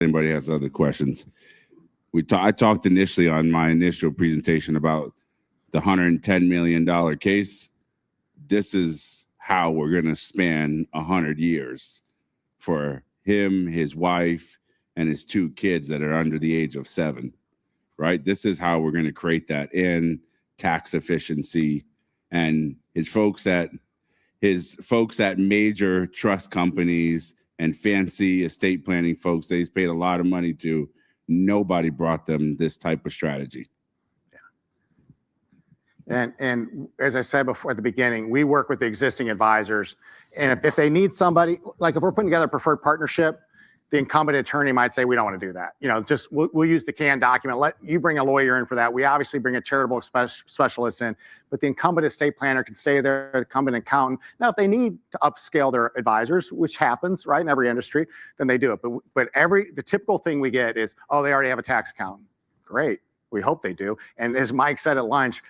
anybody has other questions. I talked initially on my initial presentation about the $110 million case. This is how we're going to span 100 years for him, his wife, and his 2 kids that are under the age of 7, right? This is how we're going to create that in tax efficiency. And his folks at major trust companies and fancy estate planning folks that he's paid a lot of money to, nobody brought them this type of strategy. And as I said before at the beginning, we work with the existing advisors. And if they need somebody, like if we're putting together a preferred partnership, the incumbent attorney might say, we don't want to do that. You know, just we'll use the canned document. Let you bring a lawyer in for that. We obviously bring a charitable specialist in, but the incumbent estate planner can stay there, the incumbent accountant. Now, if they need to upscale their advisors, which happens, right, in every industry, then they do it. But the typical thing we get is, oh, they already have a tax accountant. Great. We hope they do. And as Mike said at lunch,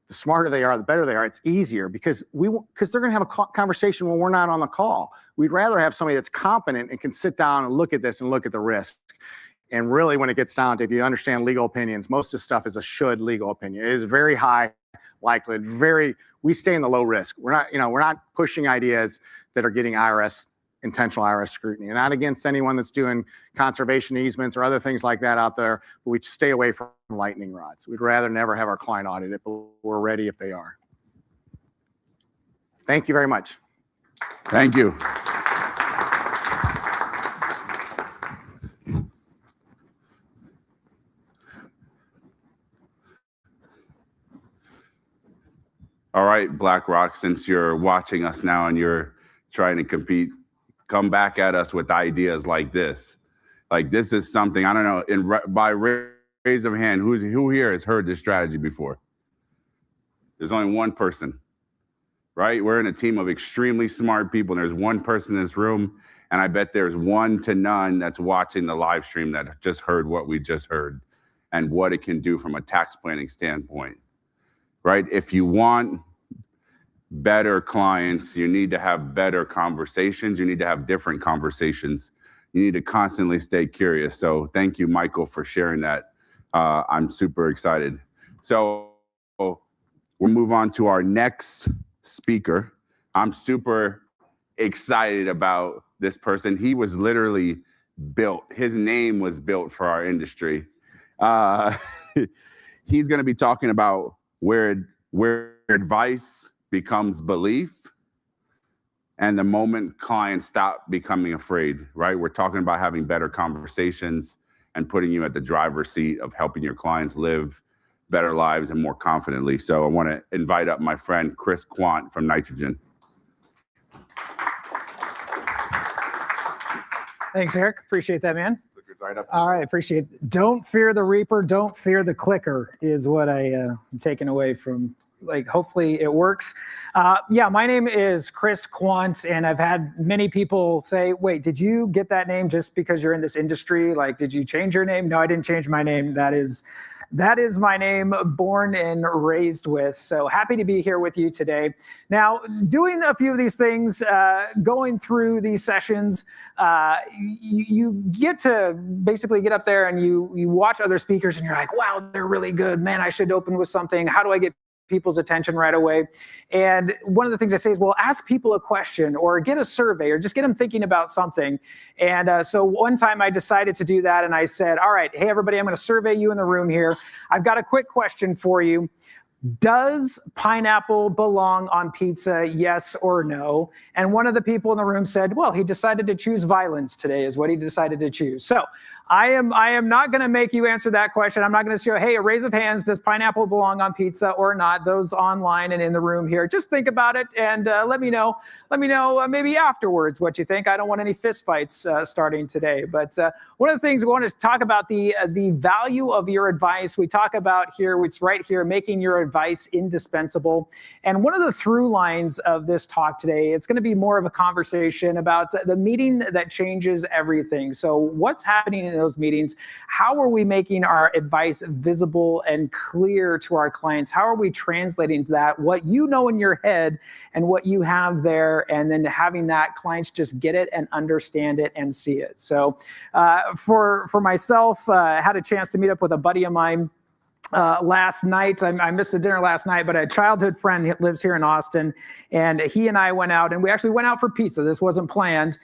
the smarter they are, the better they are. It's easier because they're going to have a conversation when we're not on the call. We'd rather have somebody that's competent and can sit down and look at this and look at the risk. And really, when it gets down to, if you understand legal opinions, most of the stuff is a should legal opinion. It is very high likelihood. We stay in the low risk. We're not pushing ideas that are getting intentional IRS scrutiny. And not against anyone that's doing conservation easements or other things like that out there, but we stay away from lightning rods. We'd rather never have our client audited, but we're ready if they are. Thank you very much. Thank you. All right, BlackRock, since you're watching us now and you're trying to compete, come back at us with ideas like this. Like, this is something, I don't know, by raise of hand, who here has heard this strategy before? There's only one person, right? We're in a team of extremely smart people, and there's one person in this room, and I bet there's 1 to none that's watching the live stream that just heard what we just heard and what it can do from a tax planning standpoint, right? If you want better clients, you need to have better conversations. You need to have different conversations. You need to constantly stay curious. So thank you, Michael, for sharing that. I'm super excited. So we'll move on to our next speaker. I'm super excited about this person. He was literally built. His name was built for our industry. He's going to be talking about where advice becomes belief, and the moment clients stop becoming afraid, right? We're talking about having better conversations and putting you at the driver's seat of helping your clients live better lives and more confidently. So I want to invite up my friend, Chris Quandt from Nitrogen. Thanks, Eric. Appreciate that, man. Right up. All right, appreciate it. Don't fear the reaper, don't fear the clicker is what I'm taking away from, like, hopefully it works. Yeah, my name is Chris Quandt, and I've had many people say, wait, did you get that name just because you're in this industry? Like, did you change your name? No, I didn't change my name. That is my name, born and raised with. So happy to be here with you today. Now, doing a few of these things, going through these sessions, you get to basically get up there and you watch other speakers and you're like, wow, they're really good. Man, I should open with something. How do I get people's attention right away? And one of the things I say is, well, ask people a question or get a survey or just get them thinking about something. And so one time I decided to do that, and I said, all right, hey, everybody, I'm going to survey you in the room here. I've got a quick question for you. Does pineapple belong on pizza, yes or no? And one of the people in the room said, well, he decided to choose violence today is what he decided to choose. So I am not going to make you answer that question. I'm not going to show, hey, a raise of hands, does pineapple belong on pizza or not? Those online and in the room here, just think about it and let me know maybe afterwards what you think. I don't want any fist fights starting today. But one of the things we want to talk about the value of your advice. We talk about here, it's right here, making your advice indispensable. And one of the through lines of this talk today, it's going to be more of a conversation about the meeting that changes everything. So what's happening in those meetings? How are we making our advice visible and clear to our clients? How are we translating to that, what you know in your head and what you have there, and then having that clients just get it and understand it and see it. So for myself, I had a chance to meet up with a buddy of mine last night. I missed the dinner last night, but a childhood friend lives here in Austin, and he and I went out, and we actually went out for pizza. This wasn't planned.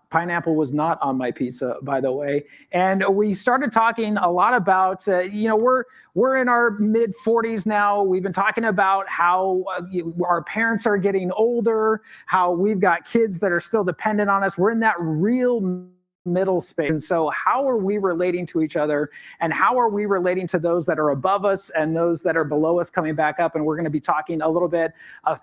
Pineapple was not on my pizza, by the way. And we started talking a lot about, we're in our mid 40s now. We've been talking about how our parents are getting older, how we've got kids that are still dependent on us. We're in that real middle space. And so how are we relating to each other, and how are we relating to those that are above us and those that are below us coming back up? And we're going to be talking a little bit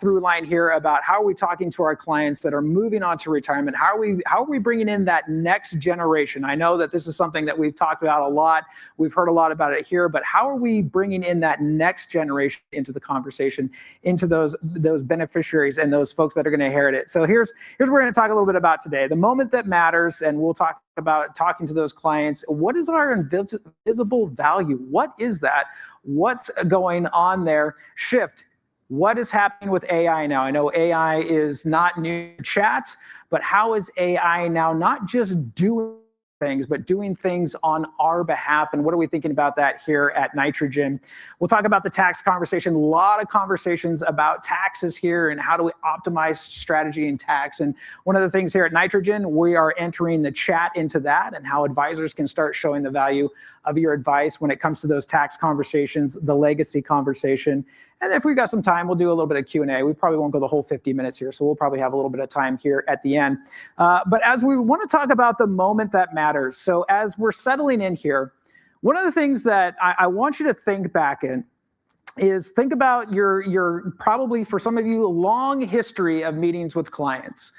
through line here about how are we talking to our clients that are moving on to retirement? How are we bringing in that next generation? I know that this is something that we've talked about a lot. We've heard a lot about it here, but how are we bringing in that next generation into the conversation, into those beneficiaries and those folks that are going to inherit it? So here's what we're going to talk a little bit about today, the moment that matters, and we'll talk about talking to those clients. What is our invisible value? What is that? What's going on there? Shift. What is happening with AI now? I know AI is not new to chat, but how is AI now not just doing things, but doing things on our behalf? And what are we thinking about that here at Nitrogen? We'll talk about the tax conversation. A lot of conversations about taxes here and how do we optimize strategy and tax. And one of the things here at Nitrogen, we are entering the chat into that and how advisors can start showing the value of your advice when it comes to those tax conversations, the legacy conversation. And if we've got some time, we'll do a little bit of Q&A. We probably won't go the whole 50 minutes here, so we'll probably have a little bit of time here at the end. But as we want to talk about the moment that matters, so as we're settling in here, one of the things that I want you to think back in is think about your probably, for some of you, long history of meetings with clients.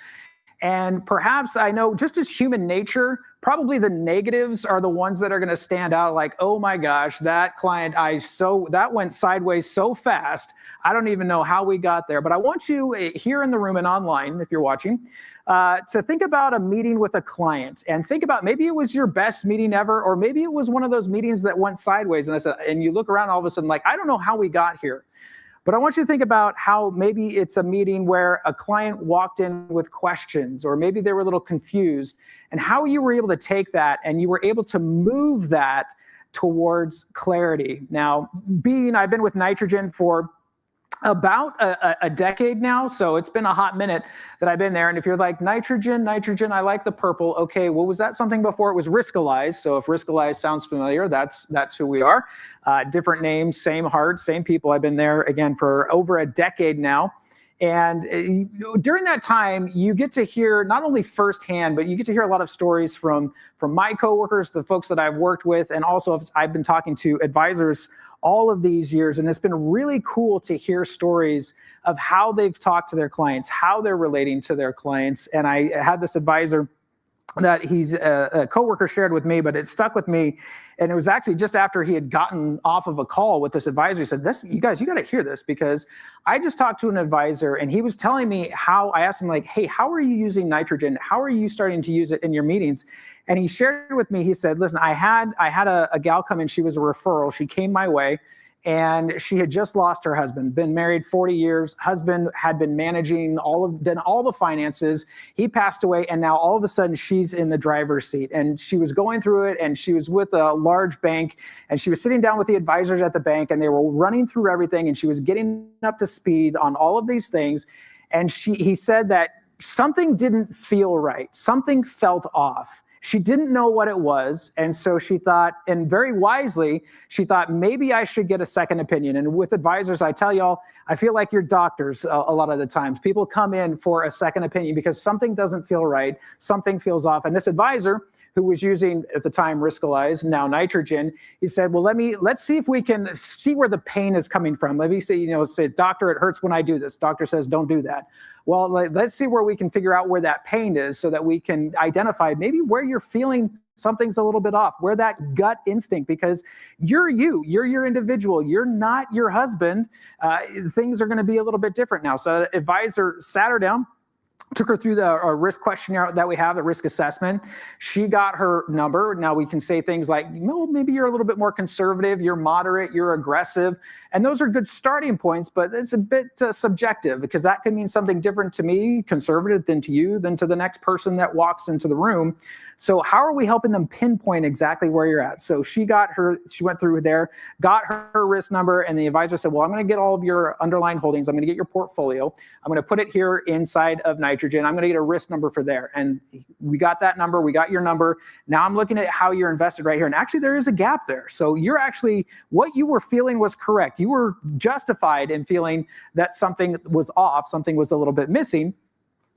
And perhaps, I know, just as human nature, probably the negatives are the ones that are going to stand out, like, oh my gosh, that client, that went sideways so fast. I don't even know how we got there. But I want you here in the room and online, if you're watching, to think about a meeting with a client, and think about, maybe it was your best meeting ever, or maybe it was one of those meetings that went sideways. And you look around all of a sudden, like, I don't know how we got here. But I want you to think about how maybe it's a meeting where a client walked in with questions, or maybe they were a little confused, and how you were able to take that and you were able to move that towards clarity. Now, I've been with Nitrogen for about a decade now, so it's been a hot minute that I've been there. And if you're like, Nitrogen, I like the purple. Okay, well, was that something before? It was Riskalyze. So if Riskalyze sounds familiar, that's who we are. Different names, same heart, same people. I've been there, again, for over a decade now. And during that time, you get to hear not only firsthand, but you get to hear a lot of stories from my coworkers, the folks that I've worked with, and also I've been talking to advisors all of these years. And it's been really cool to hear stories of how they've talked to their clients, how they're relating to their clients. And I had this advisor that a coworker shared with me, but it stuck with me. And it was actually just after he had gotten off of a call with this advisor. He said, you guys, you got to hear this, because I just talked to an advisor and he was telling me how, I asked him, like, hey, how are you using Nitrogen? How are you starting to use it in your meetings? And he shared with me, he said, listen, I had a gal come in. She was a referral. She came my way. And she had just lost her husband, been married 40 years. Husband had been managing done all the finances. He passed away. And now all of a sudden she's in the driver's seat, and she was going through it, and she was with a large bank, and she was sitting down with the advisors at the bank, and they were running through everything, and she was getting up to speed on all of these things. And he said that something didn't feel right. Something felt off. She didn't know what it was, and so she thought, and very wisely, she thought, maybe I should get a second opinion. And with advisors, I tell y'all, I feel like you're doctors a lot of the times. People come in for a second opinion because something doesn't feel right, something feels off. And this advisor, who was using, at the time, Riskalyze, now Nitrogen, he said, well, let's see if we can see where the pain is coming from. Let me say, doctor, it hurts when I do this. Doctor says, don't do that. Well, let's see where we can figure out where that pain is, so that we can identify maybe where you're feeling something's a little bit off, where that gut instinct, because you're your individual, you're not your husband. Things are going to be a little bit different now. So advisor sat her down, took her through the risk questionnaire that we have, the risk assessment. She got her number. Now we can say things like, no, maybe you're a little bit more conservative, you're moderate, you're aggressive. And those are good starting points, but it's a bit subjective, because that could mean something different to me, conservative, than to you, than to the next person that walks into the room. So how are we helping them pinpoint exactly where you're at? So she went through there, got her risk number, and the advisor said, well, I'm going to get all of your underlying holdings. I'm going to get your portfolio. I'm going to put it here inside of Nitrogen. I'm going to get a risk number for there. And we got that number. We got your number. Now I'm looking at how you're invested right here. And actually there is a gap there. So you're actually, what you were feeling was correct. You were justified in feeling that something was off, something was a little bit missing.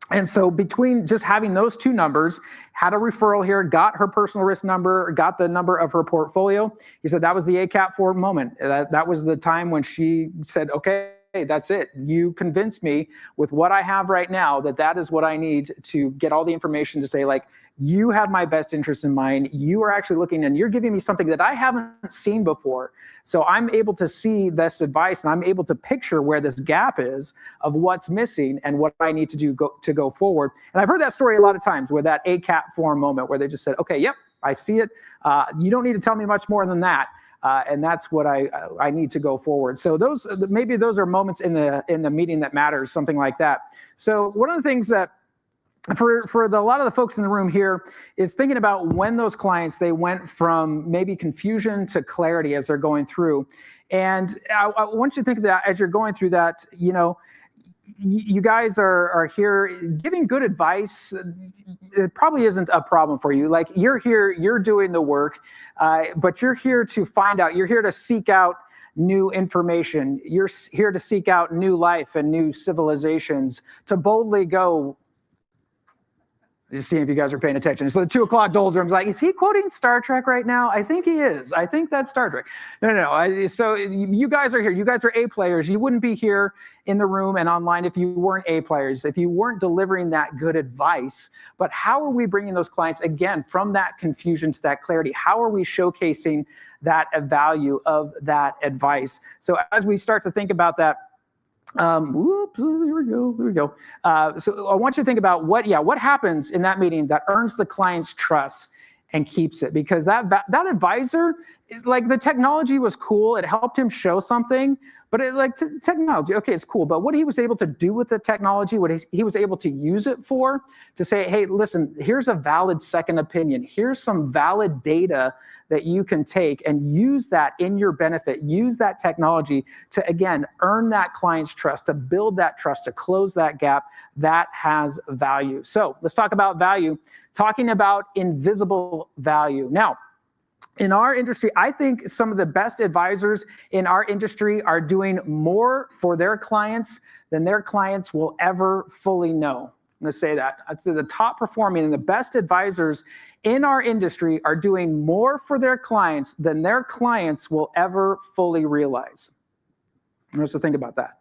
And so between just having those two numbers, had a referral here, got her personal risk number, got the number of her portfolio. He said that was the ACAT 4 moment. That was the time when she said, okay, that's it. You convinced me with what I have right now that is what I need to get all the information to say, like, you have my best interest in mind. You are actually looking and you're giving me something that I haven't seen before. So I'm able to see this advice, and I'm able to picture where this gap is of what's missing and what I need to do to go forward. And I've heard that story a lot of times, with that ACAT 4 moment where they just said, okay, yep, I see it. You don't need to tell me much more than that. And that's what I need to go forward. So maybe those are moments in the meeting that matters, something like that. So one of the things that for a lot of the folks in the room here is thinking about when those clients, they went from maybe confusion to clarity as they're going through. And I want you to think of that as you're going through that. You know, you guys are here giving good advice. It probably isn't a problem for you. Like, you're here, you're doing the work, but you're here to find out. You're here to seek out new information. You're here to seek out new life and new civilizations, to boldly go. Just seeing if you guys are paying attention. So the 2 o'clock doldrums, like, is he quoting Star Trek right now? I think he is. I think that's Star Trek. No. So you guys are here. You guys are A players. You wouldn't be here in the room and online if you weren't A players, if you weren't delivering that good advice. But how are we bringing those clients, again, from that confusion to that clarity? How are we showcasing that value of that advice? So as we start to think about that, here we go. So I want you to think about what happens in that meeting that earns the client's trust and keeps it, because that advisor, like, the technology was cool. It helped him show something, but technology, okay, it's cool. But what he was able to do with the technology, what he was able to use it for, to say, hey, listen, here's a valid second opinion. Here's some valid data that you can take and use that in your benefit. Use that technology to, again, earn that client's trust, to build that trust, to close that gap. That has value. So let's talk about value, talking about invisible value. Now, in our industry, I think some of the best advisors in our industry are doing more for their clients than their clients will ever fully know. I'm going to say that. I'd say the top performing and the best advisors in our industry are doing more for their clients than their clients will ever fully realize. Let's just think about that.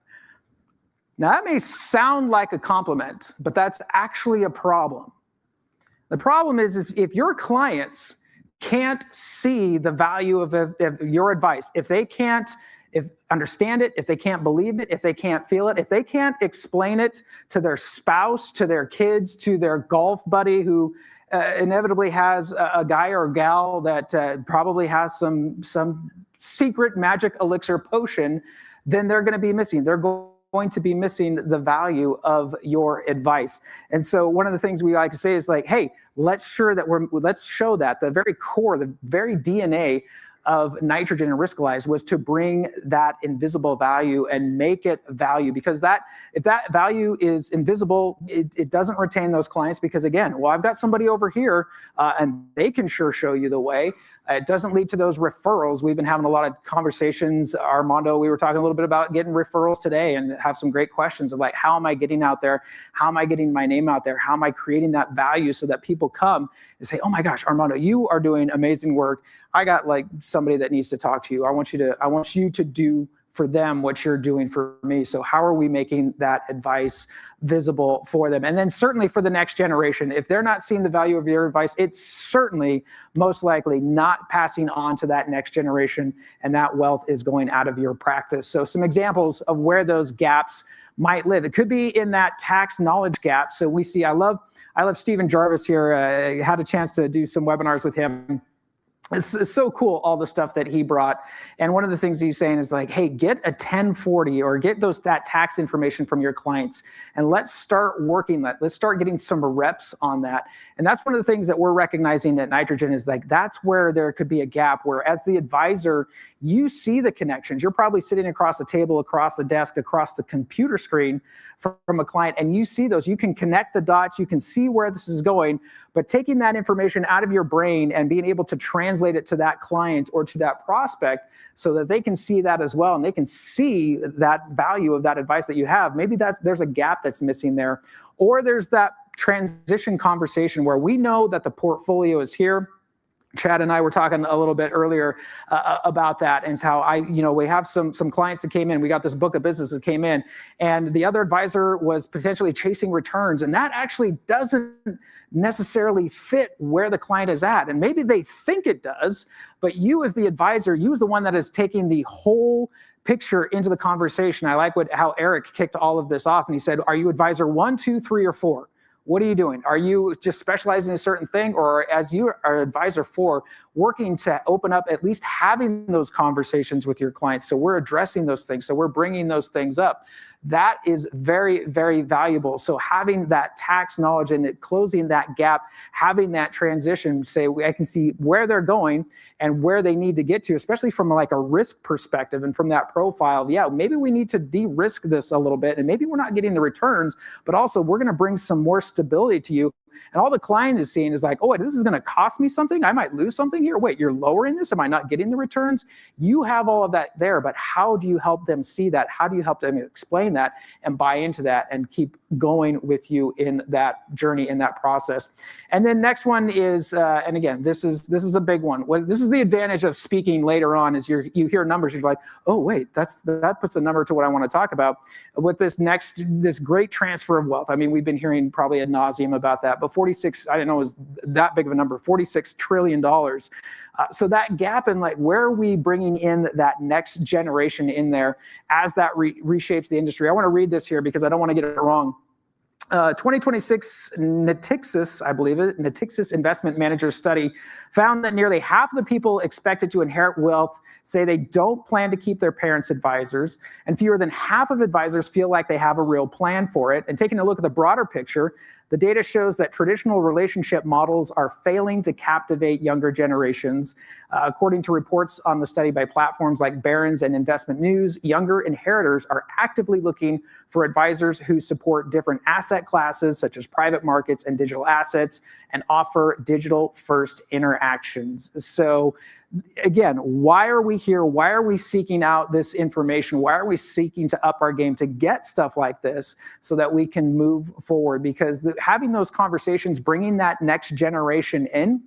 Now, that may sound like a compliment, but that's actually a problem. The problem is if your clients can't see the value of your advice, if they can't understand it, if they can't believe it, if they can't feel it, if they can't explain it to their spouse, to their kids, to their golf buddy who inevitably has a guy or a gal that probably has some secret magic elixir potion, then they're going to be missing. They're going to be missing the value of your advice. And so one of the things we like to say is, like, hey, let's show that the very core, the very DNA of Nitrogen and Riskalyze was to bring that invisible value and make it value, because if that value is invisible, it doesn't retain those clients, because, again, well, I've got somebody over here and they can sure show you the way. It doesn't lead to those referrals. We've been having a lot of conversations. Armando, we were talking a little bit about getting referrals today, and have some great questions of, like, how am I getting out there? How am I getting my name out there? How am I creating that value so that people come and say, oh my gosh, Armando, you are doing amazing work. I got, like, somebody that needs to talk to you. I want you to do for them what you're doing for me. So how are we making that advice visible for them? And then certainly for the next generation, if they're not seeing the value of your advice, it's certainly most likely not passing on to that next generation, and that wealth is going out of your practice. So some examples of where those gaps might live. It could be in that tax knowledge gap. So we see, I love Stephen Jarvis here. I had a chance to do some webinars with him. It's so cool, all the stuff that he brought. And one of the things he's saying is like, hey, get a 1040 or get that tax information from your clients, and let's start working that. Let's start getting some reps on that. And that's one of the things that we're recognizing at Nitrogen is like, that's where there could be a gap where as the advisor, you see the connections. You're probably sitting across the table, across the desk, across the computer screen from a client, and you see those. You can connect the dots. You can see where this is going, but taking that information out of your brain and being able to translate it to that client or to that prospect so that they can see that as well, and they can see that value of that advice that you have. Maybe there's a gap that's missing there, or there's that transition conversation where we know that the portfolio is here. Chad and I were talking a little bit earlier about that, and how we have some clients that came in. We got this book of business that came in, and the other advisor was potentially chasing returns, and that actually doesn't necessarily fit where the client is at. And maybe they think it does, but you as the advisor, you as the one that is taking the whole picture into the conversation. I like how Eric kicked all of this off, and he said, are you advisor 1, 2, 3, or 4? What are you doing? Are you just specializing in a certain thing, or as you are advisor 4, working to open up, at least having those conversations with your clients? So we're addressing those things. So we're bringing those things up. That is very, very valuable. So having that tax knowledge and closing that gap, having that transition, say, I can see where they're going and where they need to get to, especially from like a risk perspective and from that profile. Yeah, maybe we need to de-risk this a little bit, and maybe we're not getting the returns, but also we're going to bring some more stability to you. And all the client is seeing is like, oh, this is going to cost me something. I might lose something here. Wait, you're lowering this? Am I not getting the returns? You have all of that there, but how do you help them see that? How do you help them explain that and buy into that and keep going with you in that journey, in that process? And then next one is, and again, this is a big one. This is the advantage of speaking later on, is you hear numbers, you're like, oh wait, that puts a number to what I want to talk about. With this great transfer of wealth. I mean, we've been hearing probably ad nauseum about that, but 46, I didn't know it was that big of a number, $46 trillion. So that gap in like, where are we bringing in that next generation in there as that reshapes the industry? I want to read this here because I don't want to get it wrong. 2026 Natixis, I believe it, Natixis Investment Managers study found that nearly half of the people expected to inherit wealth say they don't plan to keep their parents advisors, and fewer than half of advisors feel like they have a real plan for it. And taking a look at the broader picture, the data shows that traditional relationship models are failing to captivate younger generations. According to reports on the study by platforms like Barron's and Investment News, younger inheritors are actively looking for advisors who support different asset classes, such as private markets and digital assets, and offer digital-first interactions. So again, why are we here? Why are we seeking out this information? Why are we seeking to up our game to get stuff like this so that we can move forward? Because having those conversations, bringing that next generation in,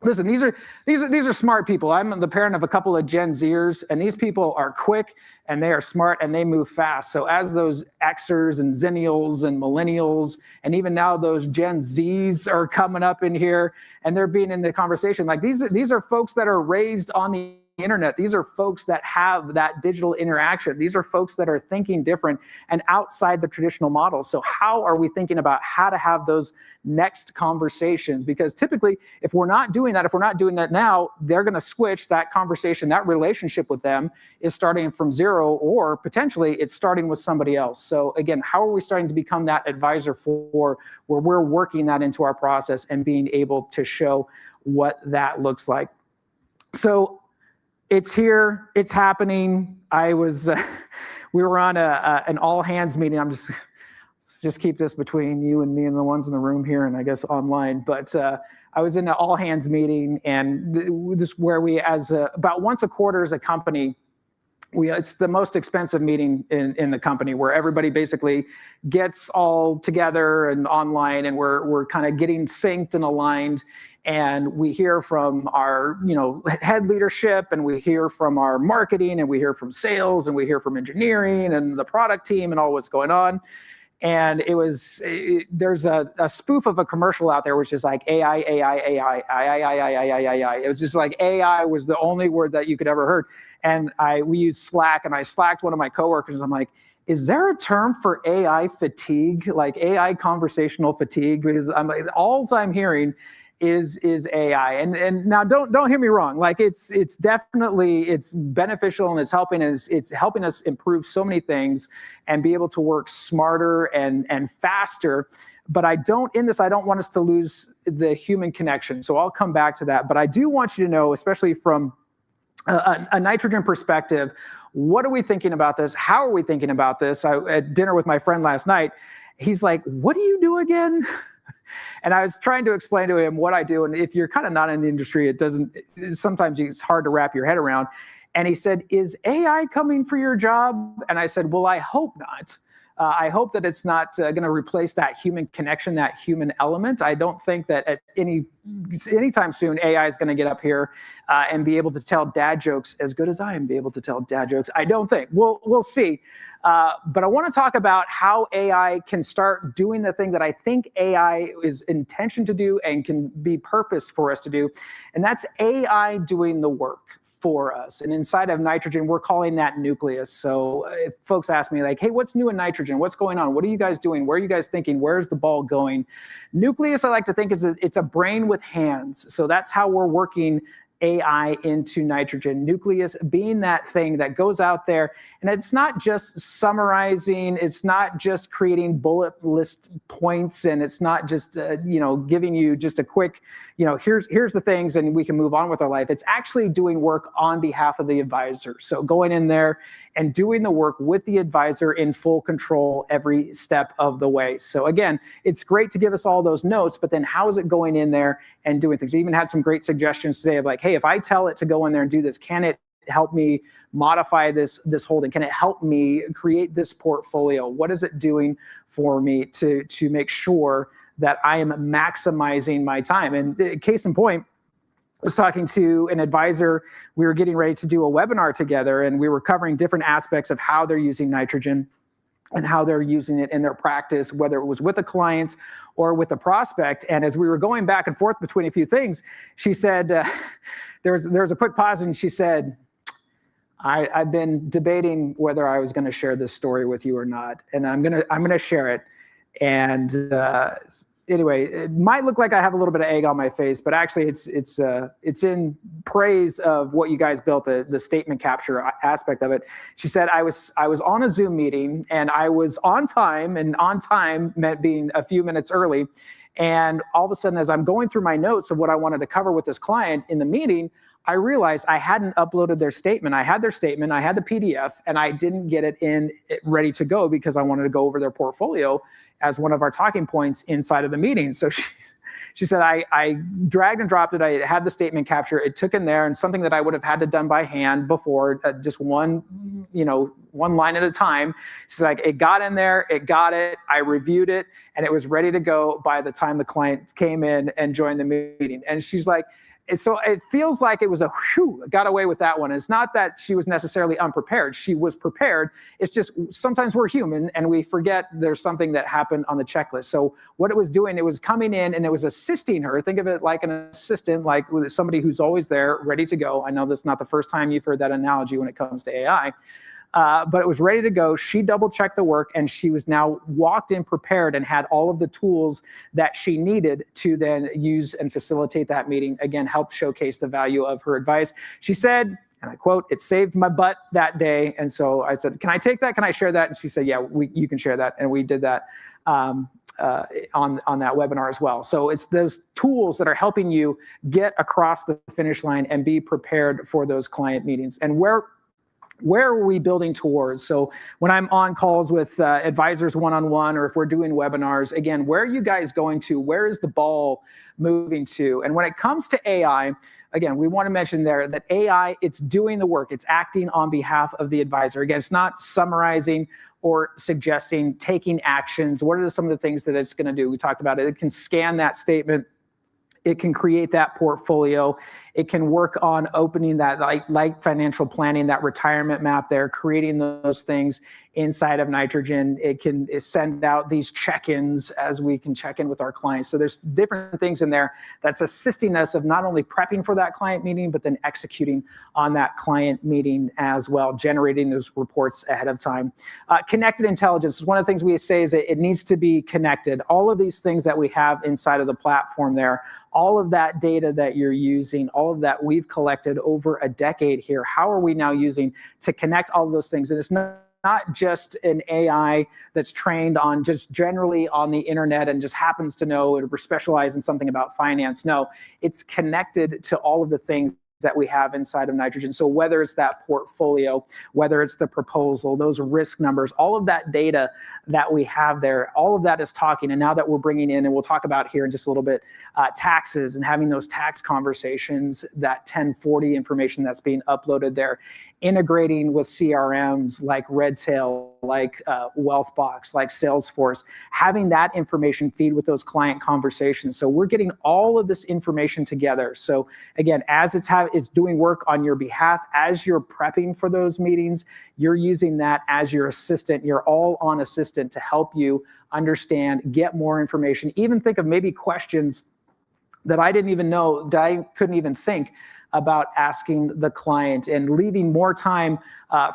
listen, these are smart people. I'm the parent of a couple of Gen Zers, and these people are quick and they are smart and they move fast. So as those Xers and Zennials and Millennials, and even now those Gen Zs are coming up in here and they're being in the conversation, like these are folks that are raised on the internet. These are folks that have that digital interaction. These are folks that are thinking different and outside the traditional model. So how are we thinking about how to have those next conversations? Because typically, if we're not doing that now, they're going to switch that conversation. That relationship with them is starting from zero, or potentially it's starting with somebody else. So again, how are we starting to become that advisor for where we're working that into our process and being able to show what that looks like? So it's here, it's happening. We were on an all hands meeting. Let's just keep this between you and me and the ones in the room here, and I guess online. But I was in an all hands meeting, and this where we, about once a quarter as a company, it's the most expensive meeting in the company, where everybody basically gets all together and online, and we're kind of getting synced and aligned. And we hear from our, head leadership, and we hear from our marketing, and we hear from sales, and we hear from engineering and the product team and all what's going on. And there's a spoof of a commercial out there, which is like AI, AI, AI, AI. It was just like AI was the only word that you could ever heard. And we use Slack, and I Slacked one of my coworkers. I'm like, is there a term for AI fatigue, like AI conversational fatigue? Because all I'm hearing is AI. And now don't hear me wrong. Like it's definitely, it's beneficial, and it's helping us improve so many things and be able to work smarter and faster. But I don't want us to lose the human connection. So I'll come back to that. But I do want you to know, especially from a nitrogen perspective, what are we thinking about this? How are we thinking about this? At dinner with my friend last night, he's like, what do you do again? And I was trying to explain to him what I do. And if you're kind of not in the industry, sometimes it's hard to wrap your head around. And he said, is AI coming for your job? And I said, well, I hope not. I hope that it's not going to replace that human connection, that human element. I don't think that at anytime soon AI is going to get up here and be able to tell dad jokes as good as I am be able to tell dad jokes. I don't think. We'll see. But I want to talk about how AI can start doing the thing that I think AI is intentioned to do and can be purposed for us to do. And that's AI doing the work for us. And inside of nitrogen, we're calling that nucleus. So if folks ask me like, hey, what's new in nitrogen? What's going on? What are you guys doing? Where are you guys thinking? Where's the ball going? Nucleus, I like to think, it's a brain with hands. So that's how we're working AI into nitrogen. Nucleus being that thing that goes out there, and it's not just summarizing, it's not just creating bullet list points, and it's not just giving you just a quick, here's the things and we can move on with our life. It's actually doing work on behalf of the advisor. So going in there and doing the work with the advisor in full control every step of the way. So again, it's great to give us all those notes, but then how is it going in there and doing things? We even had some great suggestions today of like, hey, if I tell it to go in there and do this, can it help me modify this holding? Can it help me create this portfolio? What is it doing for me to make sure that I am maximizing my time? And case in point, I was talking to an advisor. We were getting ready to do a webinar together, and we were covering different aspects of how they're using nitrogen and how they're using it in their practice, whether it was with a client or with a prospect. And as we were going back and forth between a few things, she said, there was a quick pause, and she said, I've been debating whether I was going to share this story with you or not, and I'm gonna share it. And anyway, it might look like I have a little bit of egg on my face, but actually it's in praise of what you guys built, the statement capture aspect of it. She said, I was on a Zoom meeting, and I was on time, and on time meant being a few minutes early. And all of a sudden, as I'm going through my notes of what I wanted to cover with this client in the meeting, I realized I hadn't uploaded their statement. I had their statement, I had the PDF, and I didn't get it ready to go because I wanted to go over their portfolio as one of our talking points inside of the meeting. So she said, I dragged and dropped it. I had the statement capture. It took in there, and something that I would have had to done by hand before, just one line at a time. She's like, it got in there, it got it. I reviewed it, and it was ready to go by the time the client came in and joined the meeting. And she's like, so it feels like it was got away with that one. It's not that she was necessarily unprepared. She was prepared. It's just sometimes we're human and we forget there's something that happened on the checklist. So what it was doing, it was coming in and it was assisting her. Think of it like an assistant, like with somebody who's always there, ready to go. I know that's not the first time you've heard that analogy when it comes to AI. But it was ready to go. She double-checked the work, and she was now walked in prepared and had all of the tools that she needed to then use and facilitate that meeting. Again, help showcase the value of her advice. She said, and I quote, "It saved my butt that day." And so I said, "Can I take that? Can I share that?" And she said, "Yeah, you can share that." And we did that on that webinar as well. So it's those tools that are helping you get across the finish line and be prepared for those client meetings. And where are we building towards? So when I'm on calls with advisors one-on-one, or if we're doing webinars, again, where are you guys going to? Where is the ball moving to? And when it comes to AI, again, we want to mention there that AI, it's doing the work. It's acting on behalf of the advisor. Again, it's not summarizing or suggesting, taking actions. What are some of the things that it's going to do? We talked about it. It can scan that statement. It can create that portfolio. It can work on opening that, like financial planning, that retirement map there, creating those things inside of Nitrogen. It can send out these check-ins as we can check in with our clients. So there's different things in there that's assisting us of not only prepping for that client meeting, but then executing on that client meeting as well, generating those reports ahead of time. Connected intelligence is one of the things we say is that it needs to be connected. All of these things that we have inside of the platform there, all of that data that you're using, all of that we've collected over a decade here, how are we now using to connect all of those things? And it's not just an AI that's trained on just generally on the internet and just happens to know or specialize in something about finance. No, it's connected to all of the things that we have inside of Nitrogen. So whether it's that portfolio, whether it's the proposal, those risk numbers, all of that data that we have there, all of that is talking. And now that we're bringing in, and we'll talk about here in just a little bit, taxes and having those tax conversations, that 1040 information that's being uploaded there, integrating with CRMs like Redtail, like Wealthbox, like Salesforce, having that information feed with those client conversations. So we're getting all of this information together. So again, as it's doing work on your behalf, as you're prepping for those meetings, you're using that as your assistant, your all-on assistant to help you understand, get more information, even think of maybe questions that I didn't even know, that I couldn't even think about asking the client, and leaving more time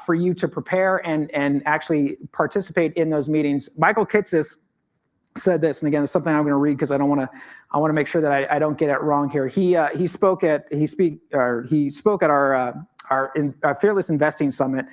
for you to prepare and actually participate in those meetings. Michael Kitces said this, and again, it's something I'm going to read because I want to make sure that I don't get it wrong here. He spoke at our Fearless Investing Summit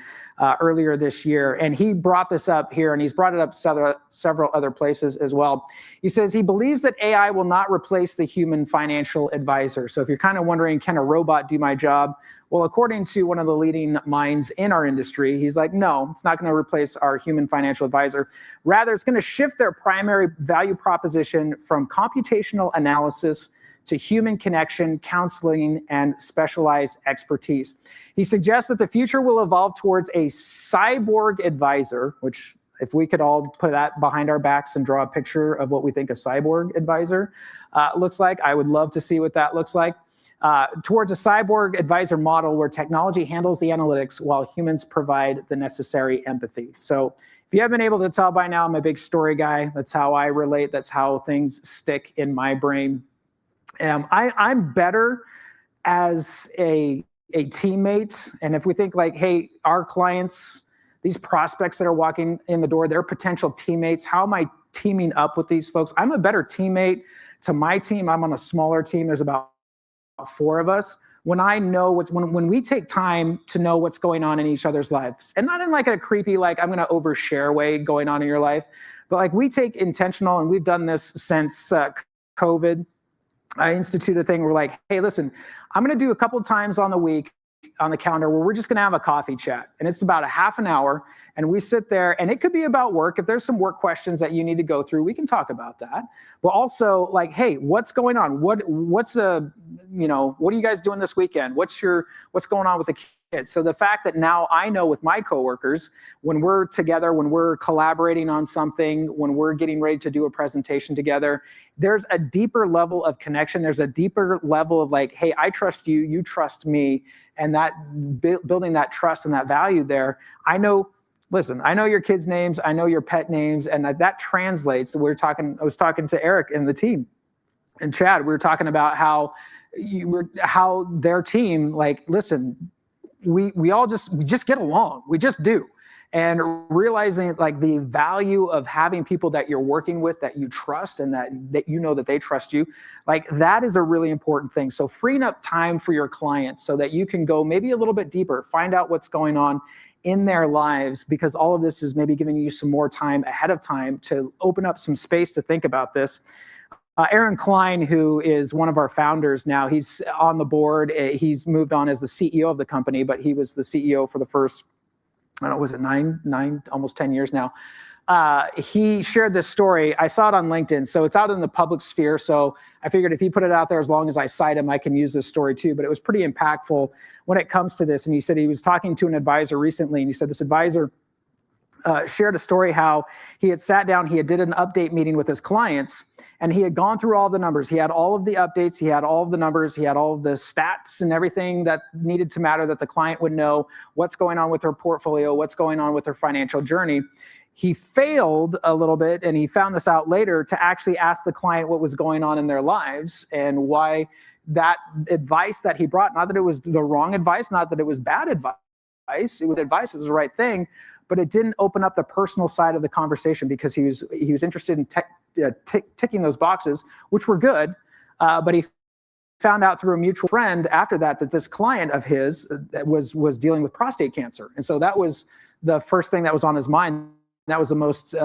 earlier this year, and he brought this up here, and he's brought it up several other places as well. He says he believes that AI will not replace the human financial advisor. So if you're kind of wondering, can a robot do my job? Well, according to one of the leading minds in our industry, he's like, no, it's not going to replace our human financial advisor. Rather, it's going to shift their primary value proposition from computational analysis to human connection, counseling, and specialized expertise. He suggests that the future will evolve towards a cyborg advisor, which if we could all put that behind our backs and draw a picture of what we think a cyborg advisor looks like, I would love to see what that looks like. Towards a cyborg advisor model where technology handles the analytics while humans provide the necessary empathy. So if you haven't been able to tell by now, I'm a big story guy. That's how I relate. That's how things stick in my brain. I'm better as a teammate. And if we think like, hey, our clients, these prospects that are walking in the door, they're potential teammates. How am I teaming up with these folks? I'm a better teammate to my team. I'm on a smaller team. There's about 4 of us. When I know when we take time to know what's going on in each other's lives, and not in like a creepy, like I'm going to overshare way going on in your life, but like we take intentional, and we've done this since COVID. I institute a thing where we're like, hey, listen, I'm going to do a couple of times on the week on the calendar where we're just going to have a coffee chat. And it's about a half an hour. And we sit there, and it could be about work. If there's some work questions that you need to go through, we can talk about that. But also like, hey, what's going on? What are you guys doing this weekend? What's going on with the kids? So the fact that now I know with my coworkers, when we're together, when we're collaborating on something, when we're getting ready to do a presentation together, there's a deeper level of connection. There's a deeper level of like, hey, I trust you, you trust me. And that building that trust and that value there, I know your kids' names, I know your pet names, and that translates. I was talking to Eric and the team and Chad. We were talking about how their team, like, listen, we just get along. We just do. And realizing like the value of having people that you're working with that you trust and that you know that they trust you, like that is a really important thing. So freeing up time for your clients so that you can go maybe a little bit deeper, find out what's going on in their lives, because all of this is maybe giving you some more time ahead of time to open up some space to think about this. Aaron Klein, who is one of our founders now, he's on the board. He's moved on as the CEO of the company, but he was the CEO for the first, I don't know, was it nine, almost 10 years now. he shared this story. I saw it on LinkedIn, so it's out in the public sphere. So I figured if he put it out there, as long as I cite him, I can use this story too. But it was pretty impactful when it comes to this. And he said he was talking to an advisor recently, and he said this advisor shared a story how he had sat down, he had did an update meeting with his clients, and he had gone through all the numbers. He had all of the updates, he had all of the numbers, he had all of the stats and everything that needed to matter that the client would know what's going on with their portfolio, what's going on with their financial journey. He failed a little bit, and he found this out later, to actually ask the client what was going on in their lives and why that advice that he brought, not that it was the wrong advice, not that it was bad advice, it was advice, it was the right thing, but it didn't open up the personal side of the conversation, because he was interested in ticking those boxes, which were good, but he found out through a mutual friend after that this client of his was dealing with prostate cancer. And so that was the first thing that was on his mind. That was the most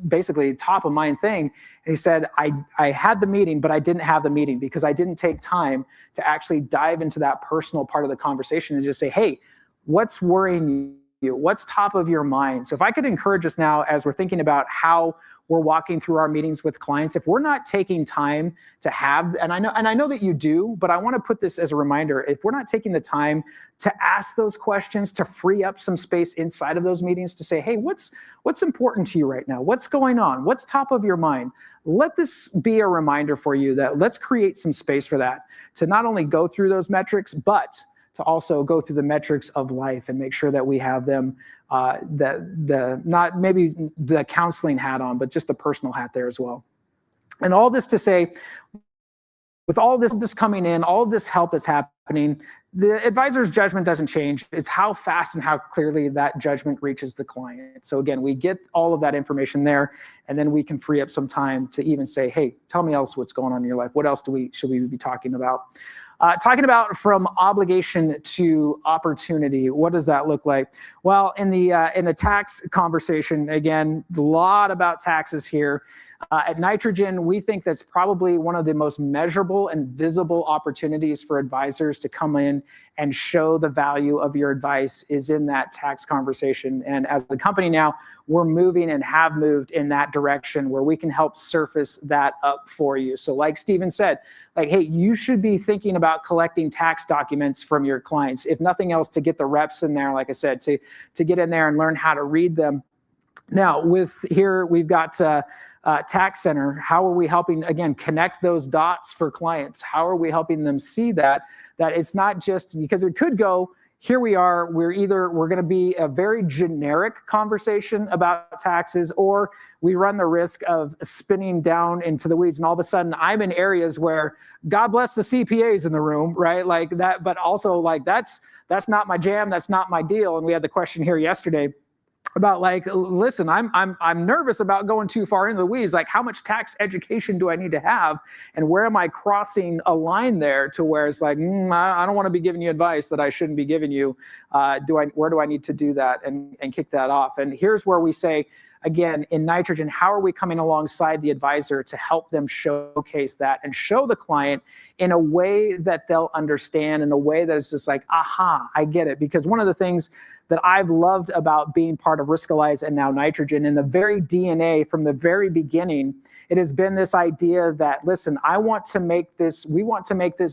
basically top of mind thing. And he said, I had the meeting, but I didn't have the meeting because I didn't take time to actually dive into that personal part of the conversation and just say, hey, what's worrying you? What's top of your mind? So if I could encourage us now, as we're thinking about how we're walking through our meetings with clients, if we're not taking time to have, and I know that you do, but I want to put this as a reminder, if we're not taking the time to ask those questions, to free up some space inside of those meetings to say, hey, what's important to you right now? What's going on? What's top of your mind? Let this be a reminder for you that let's create some space for that, to not only go through those metrics, but to also go through the metrics of life and make sure that we have them, not maybe the counseling hat on, but just the personal hat there as well. And all this to say, with all this coming in, all of this help that's happening, the advisor's judgment doesn't change. It's how fast and how clearly that judgment reaches the client. So again, we get all of that information there, and then we can free up some time to even say, hey, tell me else what's going on in your life. What else should we be talking about? Talking about from obligation to opportunity, what does that look like? Well, in the tax conversation, again, a lot about taxes here. At Nitrogen, we think that's probably one of the most measurable and visible opportunities for advisors to come in and show the value of your advice is in that tax conversation. And as a company now, we're moving and have moved in that direction where we can help surface that up for you. So like Steven said, like, hey, you should be thinking about collecting tax documents from your clients, if nothing else, to get the reps in there, like I said, to get in there and learn how to read them. Now, we've got Tax Center. How are we helping, again, connect those dots for clients? How are we helping them see that it's not just, because it could go, here we are, we're going to be a very generic conversation about taxes, or we run the risk of spinning down into the weeds. And all of a sudden I'm in areas where, God bless the CPAs in the room, right? Like that, but also like, that's not my jam. That's not my deal. And we had the question here yesterday about like, listen, I'm nervous about going too far into the weeds. Like, how much tax education do I need to have? And where am I crossing a line there to where it's like, I don't want to be giving you advice that I shouldn't be giving you. Where do I need to do that and kick that off? And here's where we say, again, in Nitrogen, how are we coming alongside the advisor to help them showcase that and show the client in a way that they'll understand, in a way that is just like, aha, I get it. Because one of the things that I've loved about being part of Riskalyze and now Nitrogen, in the very DNA from the very beginning, it has been this idea that, listen, we want to make this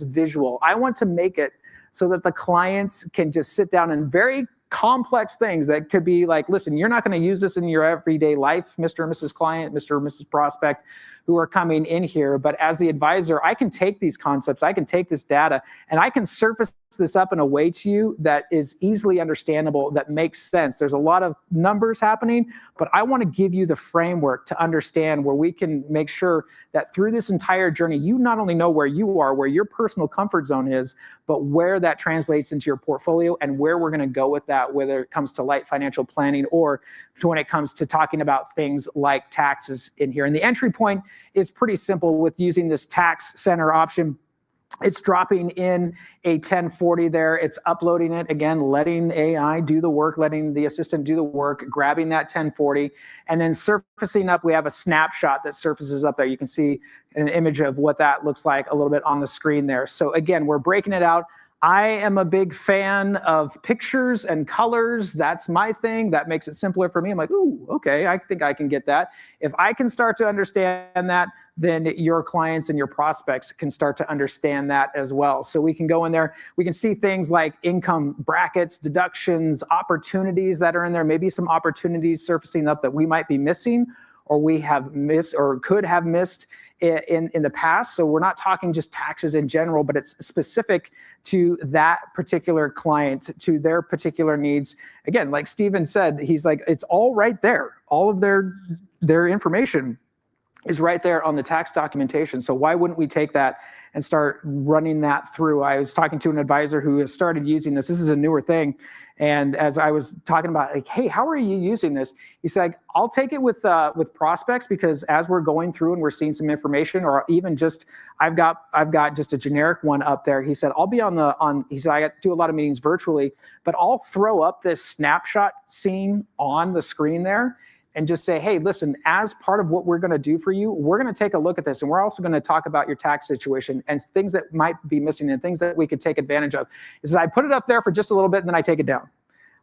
visual. I want to make it so that the clients can just sit down and very complex things that could be like, listen, you're not going to use this in your everyday life, Mr. and Mrs. Client, Mr. and Mrs. Prospect, who are coming in here. But as the advisor, I can take these concepts, I can take this data, and I can surface this up in a way to you that is easily understandable, that makes sense. There's a lot of numbers happening, but I want to give you the framework to understand where we can make sure that through this entire journey, you not only know where you are, where your personal comfort zone is, but where that translates into your portfolio and where we're going to go with that, whether it comes to light financial planning or when it comes to talking about things like taxes in here. And the entry point is pretty simple with using this Tax Center option. It's dropping in a 1040 there. It's uploading it, again, letting AI do the work, letting the assistant do the work, grabbing that 1040, and then surfacing up. We have a snapshot that surfaces up there. You can see an image of what that looks like a little bit on the screen there. So again, we're breaking it out. I am a big fan of pictures and colors. That's my thing. That makes it simpler for me. I'm like, ooh, okay, I think I can get that. If I can start to understand that, then your clients and your prospects can start to understand that as well. So we can go in there, we can see things like income brackets, deductions, opportunities that are in there, maybe some opportunities surfacing up that we might be missing, or we have missed or could have missed in the past. So we're not talking just taxes in general, but it's specific to that particular client, to their particular needs. Again, like Steven said, he's like, it's all right there. All of their information is right there on the tax documentation. So why wouldn't we take that and start running that through? I was talking to an advisor who has started using this. This is a newer thing. And as I was talking about, like, hey, how are you using this? He said, I'll take it with prospects, because as we're going through and we're seeing some information, or even just, I've got just a generic one up there. He said, I'll be he said, I do a lot of meetings virtually, but I'll throw up this snapshot scene on the screen there and just say, hey, listen, as part of what we're going to do for you, we're going to take a look at this, and we're also going to talk about your tax situation and things that might be missing and things that we could take advantage of. He says, I put it up there for just a little bit, and then I take it down.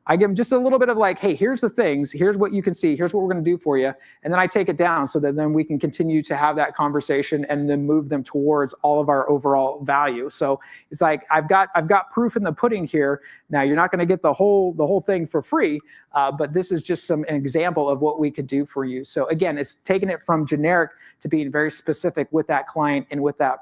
I give them just a little bit of like, hey, here's the things, here's what you can see, here's what we're going to do for you. And then I take it down so that then we can continue to have that conversation and then move them towards all of our overall value. So it's like, I've got proof in the pudding here. Now, you're not going to get the whole thing for free, but this is just an example of what we could do for you. So again, it's taking it from generic to being very specific with that client and with that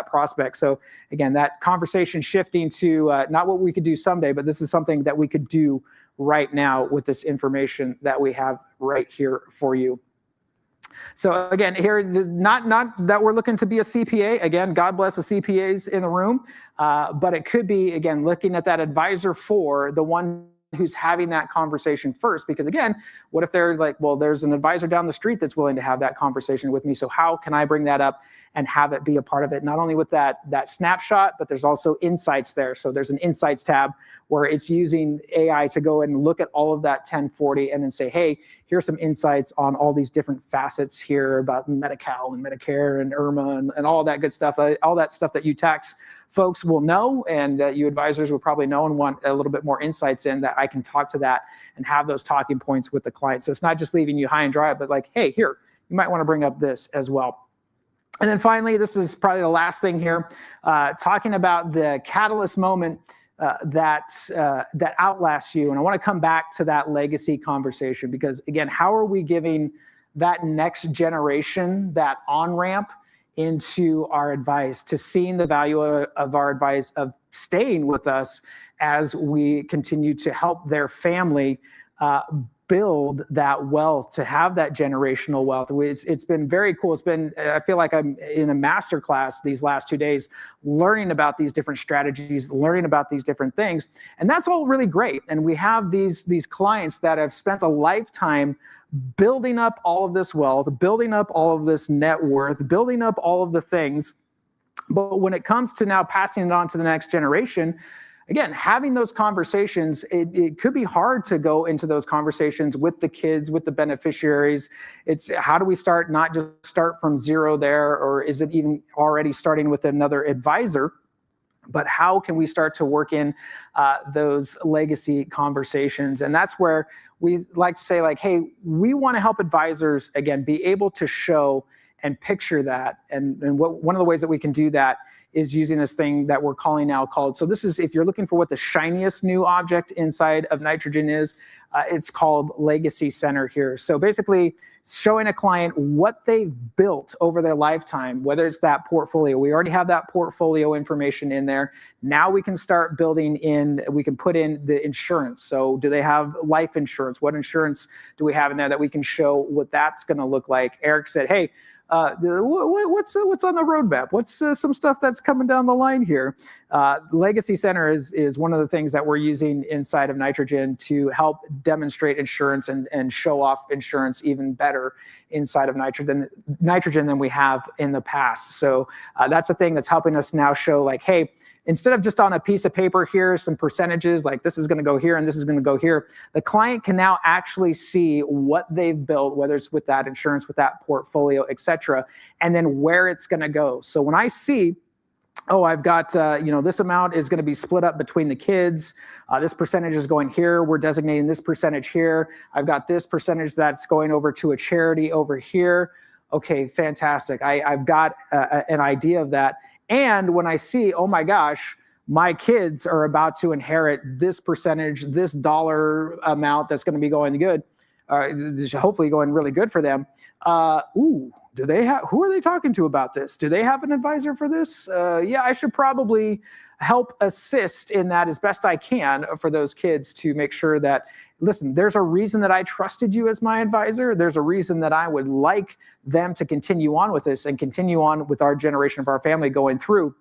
prospect. So again, that conversation shifting to not what we could do someday, but this is something that we could do right now with this information that we have right here for you. So again, here, not that we're looking to be a CPA. Again, God bless the CPAs in the room, but it could be, again, looking at that advisor for the one who's having that conversation first. Because again, what if they're like, well, there's an advisor down the street that's willing to have that conversation with me, so how can I bring that up and have it be a part of it? Not only with that snapshot, but there's also insights there. So there's an insights tab where it's using AI to go and look at all of that 1040 and then say, hey, here's some insights on all these different facets here about Medi-Cal and Medicare and IRMA and all that good stuff, all that stuff that you tax folks will know, and that you advisors will probably know and want a little bit more insights in, that I can talk to that and have those talking points with the client. So it's not just leaving you high and dry, but like, hey, here, you might want to bring up this as well. And then finally, this is probably the last thing here, talking about the catalyst moment that outlasts you. And I want to come back to that legacy conversation, because again, how are we giving that next generation that on-ramp into our advice, to seeing the value of our advice, of staying with us as we continue to help their family build that wealth, to have that generational wealth. It's been very cool. It's been, I feel like I'm in a master class these last 2 days, learning about these different strategies, learning about these different things. And that's all really great. And we have these clients that have spent a lifetime building up all of this wealth, building up all of this net worth, building up all of the things. But when it comes to now passing it on to the next generation, again, having those conversations, it could be hard to go into those conversations with the kids, with the beneficiaries. It's how do we start, not just start from zero there, or is it even already starting with another advisor? But how can we start to work in those legacy conversations? And that's where we like to say, like, hey, we want to help advisors, again, be able to show and picture that. And one of the ways that we can do that is using this thing that we're calling now called, so this is, if you're looking for what the shiniest new object inside of Nitrogen is, it's called Legacy Center here. So basically showing a client what they've built over their lifetime, whether it's that portfolio. We already have that portfolio information in there. Now we can start building in, we can put in the insurance. So do they have life insurance? What insurance do we have in there that we can show what that's going to look like? Eric said, hey, what's on the roadmap? What's some stuff that's coming down the line here? Legacy Center is one of the things that we're using inside of Nitrogen to help demonstrate insurance and show off insurance even better inside of Nitrogen than we have in the past. So that's a thing that's helping us now show, like, hey, instead of just on a piece of paper, here some percentages, like this is going to go here and this is going to go here, the client can now actually see what they've built, whether it's with that insurance, with that portfolio, et cetera, and then where it's going to go. So when I see oh, I've got, this amount is going to be split up between the kids. This percentage is going here. We're designating this percentage here. I've got this percentage that's going over to a charity over here. Okay, fantastic. I've got an idea of that. And when I see, oh my gosh, my kids are about to inherit this percentage, this dollar amount that's going to be going good, hopefully going really good for them. Do they have, who are they talking to about this? Do they have an advisor for this? Yeah, I should probably help assist in that as best I can for those kids to make sure that, listen, there's a reason that I trusted you as my advisor. There's a reason that I would like them to continue on with this and continue on with our generation of our family going through.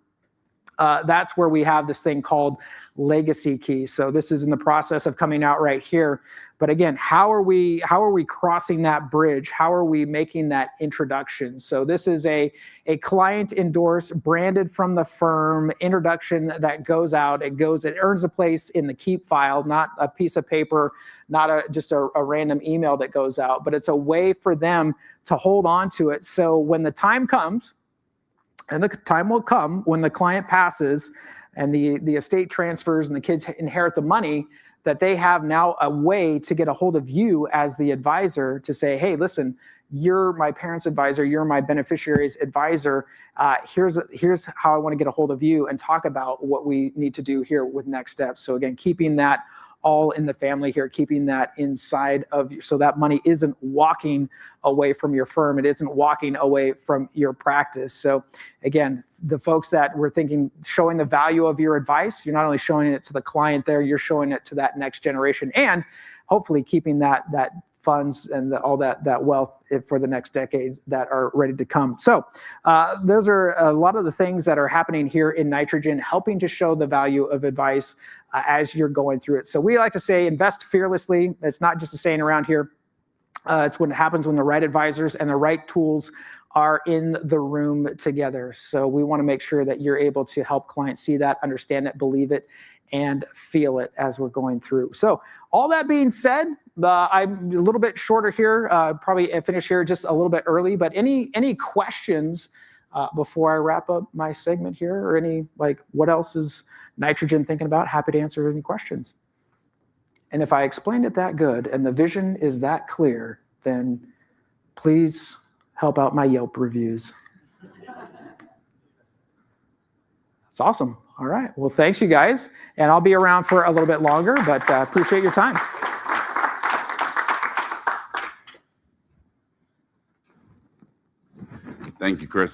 That's where we have this thing called legacy key. So this is in the process of coming out right here. But again, how are we crossing that bridge? How are we making that introduction? So this is a client endorsed, branded from the firm introduction that goes out. It earns a place in the keep file, not a piece of paper, not just a random email that goes out, but it's a way for them to hold on to it. So when the time comes, and the time will come when the client passes and the estate transfers and the kids inherit the money, that they have now a way to get a hold of you as the advisor to say, hey, listen, you're my parents' advisor, you're my beneficiary's advisor. Here's how I want to get a hold of you and talk about what we need to do here with next steps. So again, keeping that all in the family here, keeping that inside of you, so that money isn't walking away from your firm. It isn't walking away from your practice. So again, the folks that were thinking, showing the value of your advice, you're not only showing it to the client there, you're showing it to that next generation, and hopefully keeping that funds and all that wealth for the next decades that are ready to come. So those are a lot of the things that are happening here in Nitrogen, helping to show the value of advice as you're going through it. So we like to say, invest fearlessly. It's not just a saying around here. It's what happens when the right advisors and the right tools are in the room together. So we want to make sure that you're able to help clients see that, understand it, believe it, and feel it as we're going through. So all that being said, I'm a little bit shorter here, probably finish here just a little bit early, but any questions before I wrap up my segment here, or any, like, what else is Nitrogen thinking about? Happy to answer any questions. And if I explained it that good and the vision is that clear, then please help out my Yelp reviews. That's awesome. All right. Well, thanks, you guys. And I'll be around for a little bit longer, but appreciate your time. Thank you, Chris.